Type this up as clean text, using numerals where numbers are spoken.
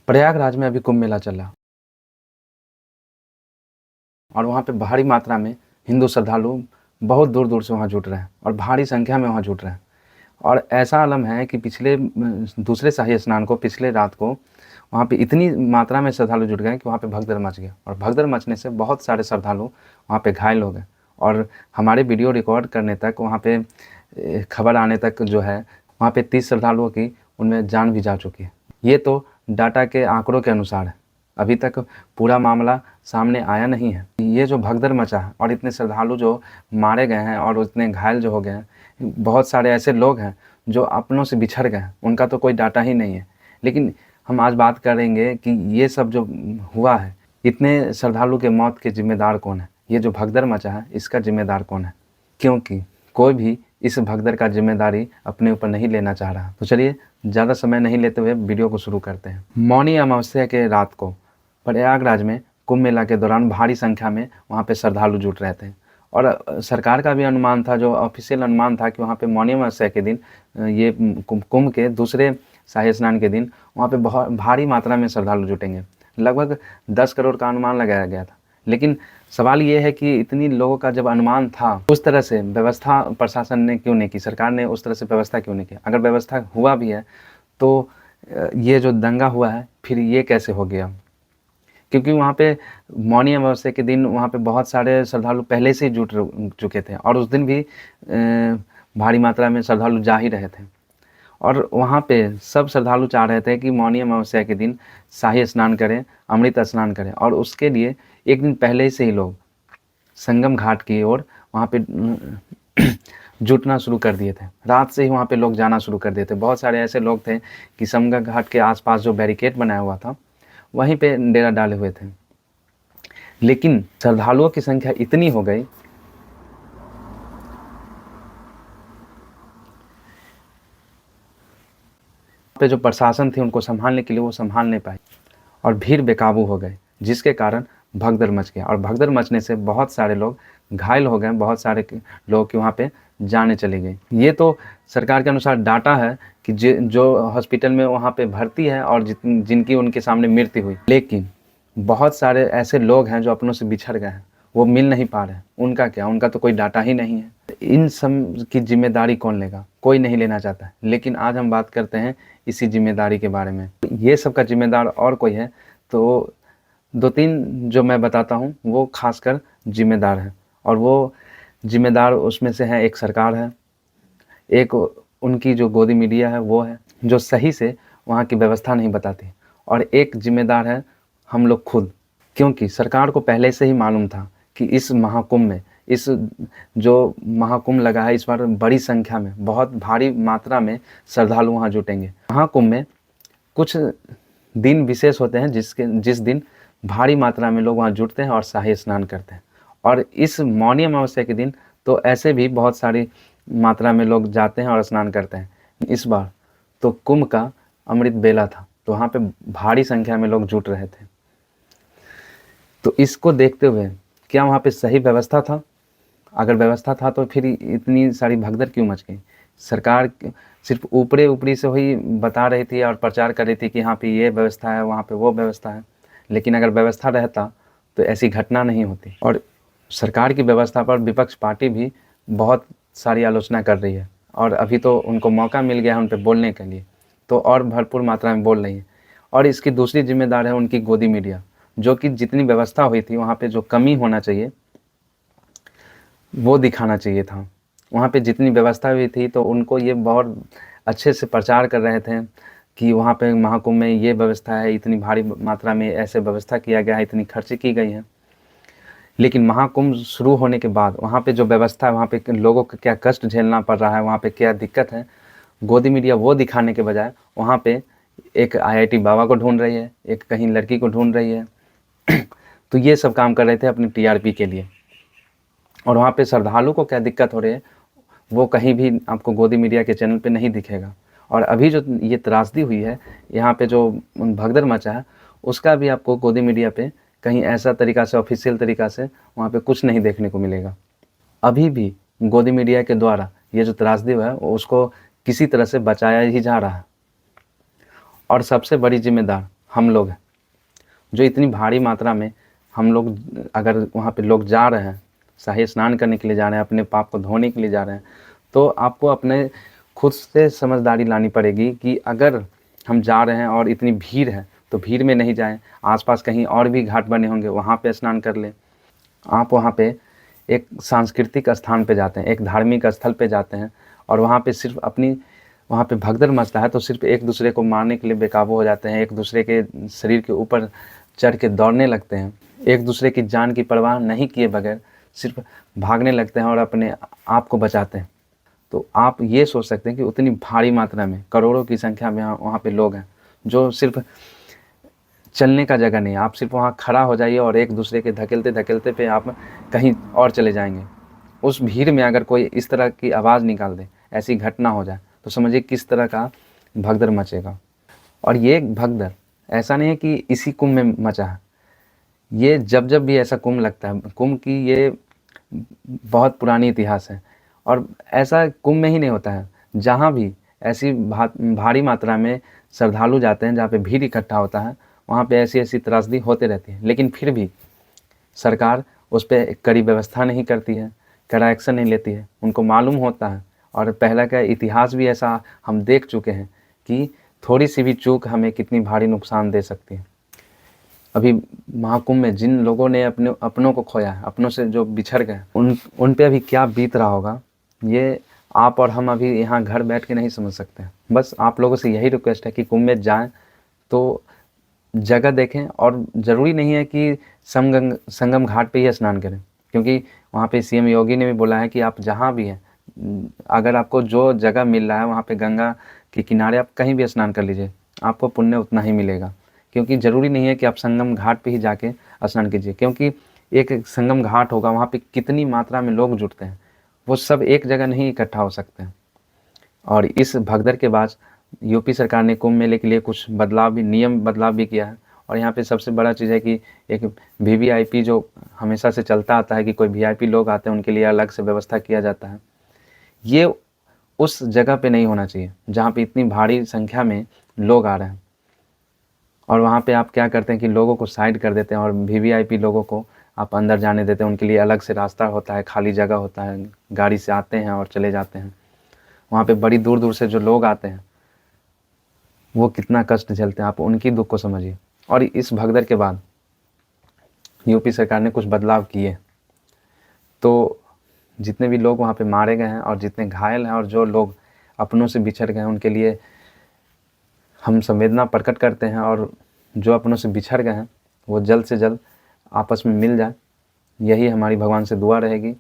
प्रयागराज में अभी कुंभ मेला चल रहा और वहाँ पे भारी मात्रा में हिंदू श्रद्धालु बहुत दूर दूर से वहाँ जुट रहे हैं और भारी संख्या में वहाँ जुट रहे हैं। और ऐसा आलम है कि पिछले दूसरे शाही स्नान को पिछले रात को वहाँ पे इतनी मात्रा में श्रद्धालु जुट गए कि वहाँ पे भगदड़ मच गया और भगदड़ मचने से बहुत सारे श्रद्धालु वहाँ पे घायल हो गए और हमारे वीडियो रिकॉर्ड करने तक वहाँ पे खबर आने तक जो है वहाँ पे 30 श्रद्धालुओं की उनमें जान भी जा चुकी है। ये तो डाटा के आंकड़ों के अनुसार है, अभी तक पूरा मामला सामने आया नहीं है। ये जो भगदड़ मचा है और इतने श्रद्धालु जो मारे गए हैं और इतने घायल जो हो गए हैं, बहुत सारे ऐसे लोग हैं जो अपनों से बिछड़ गए हैं, उनका तो कोई डाटा ही नहीं है। लेकिन हम आज बात करेंगे कि ये सब जो हुआ है, इतने श्रद्धालु के मौत के जिम्मेदार कौन है, ये जो भगदड़ मचा है इसका जिम्मेदार कौन है, क्योंकि कोई भी इस भगदड़ का जिम्मेदारी अपने ऊपर नहीं लेना चाह रहा। तो चलिए ज़्यादा समय नहीं लेते हुए वीडियो को शुरू करते हैं। मौनी अमावस्या के रात को प्रयागराज में कुंभ मेला के दौरान भारी संख्या में वहाँ पे श्रद्धालु जुट रहे थे और सरकार का भी अनुमान था, जो ऑफिशियल अनुमान था कि वहाँ पे मौनी अमावस्या के दिन ये कुंभ के दूसरे शाही स्नान के दिन वहाँ पे बहुत भारी मात्रा में श्रद्धालु जुटेंगे। लगभग 10 करोड़ का अनुमान लगाया गया था। लेकिन सवाल ये है कि इतनी लोगों का जब अनुमान था, उस तरह से व्यवस्था प्रशासन ने क्यों नहीं की, सरकार ने उस तरह से व्यवस्था क्यों नहीं की। अगर व्यवस्था हुआ भी है तो ये जो दंगा हुआ है फिर ये कैसे हो गया, क्योंकि वहाँ पे मौनी अमावस्या के दिन वहाँ पे बहुत सारे श्रद्धालु पहले से ही जुट चुके थे और उस दिन भी भारी मात्रा में श्रद्धालु जा ही रहे थे और वहाँ पे सब श्रद्धालु चाह रहे थे कि मौनी अमावस्या के दिन शाही स्नान करें, अमृत स्नान करें और उसके लिए एक दिन पहले से ही लोग संगम घाट की ओर वहाँ पे जुटना शुरू कर दिए थे। रात से ही वहाँ पे लोग जाना शुरू कर दिए थे। बहुत सारे ऐसे लोग थे कि संगम घाट के आसपास जो बैरिकेड बनाया हुआ था वहीं पे डेरा डाले हुए थे। लेकिन श्रद्धालुओं की संख्या इतनी हो गई पे जो प्रशासन थी उनको संभालने के लिए वो संभाल नहीं पाई और भीड़ बेकाबू हो गए, जिसके कारण भगदड़ मच गया और भगदड़ मचने से बहुत सारे लोग घायल हो गए, बहुत सारे लोग की वहाँ पे जाने चली गई। ये तो सरकार के अनुसार डाटा है कि जो हॉस्पिटल में वहाँ पे भर्ती है और जिनकी उनके सामने मृत्यु हुई। लेकिन बहुत सारे ऐसे लोग हैं जो अपनों से बिछड़ गए हैं, वो मिल नहीं पा रहे हैं। उनका क्या, उनका तो कोई डाटा ही नहीं है। इन सब की जिम्मेदारी कौन लेगा, कोई नहीं लेना चाहता है। लेकिन आज हम बात करते हैं इसी जिम्मेदारी के बारे में। ये सब का जिम्मेदार और कोई है तो 2-3 जो मैं बताता हूँ वो खासकर जिम्मेदार हैं और वो जिम्मेदार उसमें से हैं, एक सरकार है, एक उनकी जो गोदी मीडिया है वो है जो सही से वहाँ की व्यवस्था नहीं बताती, और एक जिम्मेदार है हम लोग खुद, क्योंकि सरकार को पहले से ही मालूम था कि इस महाकुंभ में, इस जो महाकुंभ लगा है इस बार बड़ी संख्या में बहुत भारी मात्रा में श्रद्धालु वहाँ जुटेंगे। महाकुंभ में कुछ दिन विशेष होते हैं जिस दिन भारी मात्रा में लोग वहाँ जुटते हैं और शाही स्नान करते हैं। और इस मौनी अमावस्या के दिन तो ऐसे भी बहुत सारी मात्रा में लोग जाते हैं और स्नान करते हैं। इस बार तो कुंभ का अमृत बेला था तो वहाँ पे भारी संख्या में लोग जुट रहे थे। तो इसको देखते हुए क्या वहाँ पे सही व्यवस्था था? अगर व्यवस्था था तो फिर इतनी सारी भगदड़ क्यों मच गई? सरकार सिर्फ ऊपरी से ही बता रही थी और प्रचार कर रही थी कि यहाँ पे ये व्यवस्था है, वहाँ पे वो व्यवस्था है। लेकिन अगर व्यवस्था रहता तो ऐसी घटना नहीं होती। और सरकार की व्यवस्था पर विपक्ष पार्टी भी बहुत सारी आलोचना कर रही है और अभी तो उनको मौका मिल गया है उन पर बोलने के लिए, तो और भरपूर मात्रा में बोल रही है। और इसकी दूसरी जिम्मेदार है उनकी गोदी मीडिया, जो कि जितनी व्यवस्था हुई थी वहाँ पे जो कमी होना चाहिए वो दिखाना चाहिए था। वहाँ पे जितनी व्यवस्था हुई थी तो उनको ये बहुत अच्छे से प्रचार कर रहे थे कि वहाँ पे महाकुंभ में ये व्यवस्था है, इतनी भारी मात्रा में ऐसे व्यवस्था किया गया है, इतनी खर्च की गई है। लेकिन महाकुंभ शुरू होने के बाद वहाँ पे जो व्यवस्था है, वहाँ पे लोगों को क्या कष्ट झेलना पड़ रहा है, वहाँ पे क्या दिक्कत है, गोदी मीडिया वो दिखाने के बजाय वहाँ पे एक IIT बाबा को ढूंढ रही है, एक कहीं लड़की को ढूंढ रही है। तो ये सब काम कर रहे थे अपनी TRP के लिए। और वहाँ पे श्रद्धालु को क्या दिक्कत हो रही है वो कहीं भी आपको गोदी मीडिया के चैनल पे नहीं दिखेगा। और अभी जो ये त्रासदी हुई है, यहाँ पे जो भगदड़ मचा है, उसका भी आपको गोदी मीडिया पे कहीं ऐसा तरीका से, ऑफिशियल तरीका से वहाँ पे कुछ नहीं देखने को मिलेगा। अभी भी गोदी मीडिया के द्वारा ये जो त्रासदी हुआ है उसको किसी तरह से बचाया ही जा रहा है। और सबसे बड़ी जिम्मेदार हम लोग हैं। जो इतनी भारी मात्रा में हम लोग अगर वहाँ पे लोग जा रहे हैं, शाही स्नान करने के लिए जा रहे हैं, अपने पाप को धोने के लिए जा रहे हैं, तो आपको अपने खुद से समझदारी लानी पड़ेगी कि अगर हम जा रहे हैं और इतनी भीड़ है तो भीड़ में नहीं जाएं, आसपास कहीं और भी घाट बने होंगे वहाँ पे स्नान कर लें। आप वहाँ पे एक सांस्कृतिक स्थान पे जाते हैं, एक धार्मिक स्थल पे जाते हैं और वहाँ पे सिर्फ अपनी वहाँ पे भगदड़ मचता है तो सिर्फ एक दूसरे को मारने के लिए बेकाबू हो जाते हैं, एक दूसरे के शरीर के ऊपर चढ़ के दौड़ने लगते हैं, एक दूसरे की जान की परवाह नहीं किए बगैर सिर्फ भागने लगते हैं और अपने आप को बचाते हैं। तो आप ये सोच सकते हैं कि उतनी भारी मात्रा में करोड़ों की संख्या में वहाँ पे लोग हैं जो सिर्फ चलने का जगह नहीं है। आप सिर्फ वहाँ खड़ा हो जाइए और एक दूसरे के धकेलते धकेलते पे आप कहीं और चले जाएंगे। उस भीड़ में अगर कोई इस तरह की आवाज़ निकाल दे, ऐसी घटना हो जाए, तो समझिए किस तरह का भगदड़ मचेगा। और ये भगदड़ ऐसा नहीं है कि इसी कुंभ में मचा है, ये जब जब भी ऐसा कुंभ लगता है, कुंभ की ये बहुत पुरानी इतिहास है। और ऐसा कुंभ में ही नहीं होता है, जहाँ भी ऐसी भारी मात्रा में श्रद्धालु जाते हैं, जहाँ पे भीड़ इकट्ठा होता है, वहाँ पे ऐसी ऐसी त्रासदी होते रहती है। लेकिन फिर भी सरकार उस पर कड़ी व्यवस्था नहीं करती है, कड़ा एक्शन नहीं लेती है। उनको मालूम होता है, और पहले का इतिहास भी ऐसा हम देख चुके हैं कि थोड़ी सी भी चूक हमें कितनी भारी नुकसान दे सकती है। अभी महाकुंभ में जिन लोगों ने अपनों को खोया है, अपनों से जो बिछड़ गए, उन पे अभी क्या बीत रहा होगा, ये आप और हम अभी यहाँ घर बैठ के नहीं समझ सकते। बस आप लोगों से यही रिक्वेस्ट है कि कुंभ में जाएं तो जगह देखें, और ज़रूरी नहीं है कि संगम घाट पे ही स्नान करें, क्योंकि वहाँ पे सीएम योगी ने भी बोला है कि आप जहाँ भी हैं, अगर आपको जो जगह मिल रहा है वहाँ पे गंगा के किनारे आप कहीं भी स्नान कर लीजिए, आपको पुण्य उतना ही मिलेगा। क्योंकि ज़रूरी नहीं है कि आप संगम घाट पे ही जाके स्नान कीजिए, क्योंकि एक संगम घाट होगा, वहाँ पे कितनी मात्रा में लोग जुटते हैं, वो सब एक जगह नहीं इकट्ठा हो सकते हैं। और इस भगदड़ के बाद यूपी सरकार ने कुंभ मेले के लिए कुछ नियम बदलाव भी किया है। और यहाँ पे सबसे बड़ा चीज़ है कि एक वीवीआईपी जो हमेशा से चलता आता है कि कोई वीआईपी लोग आते हैं, उनके लिए अलग से व्यवस्था किया जाता है। ये उस जगह पे नहीं होना चाहिए जहाँ पे इतनी भारी संख्या में लोग आ रहे हैं। और वहाँ पे आप क्या करते हैं कि लोगों को साइड कर देते हैं और वीवीआईपी लोगों को आप अंदर जाने देते हैं। उनके लिए अलग से रास्ता होता है, खाली जगह होता है, गाड़ी से आते हैं और चले जाते हैं। वहाँ पे बड़ी दूर दूर से जो लोग आते हैं वो कितना कष्ट झेलते हैं, आप उनकी दुख को समझिए। और इस भगदड़ के बाद यूपी सरकार ने कुछ बदलाव किए, तो जितने भी लोग वहाँ पे मारे गए हैं और जितने घायल हैं और जो लोग अपनों से बिछड़ गए हैं, उनके लिए हम संवेदना प्रकट करते हैं। और जो अपनों से बिछड़ गए हैं वो जल्द से जल्द आपस में मिल जाए, यही हमारी भगवान से दुआ रहेगी।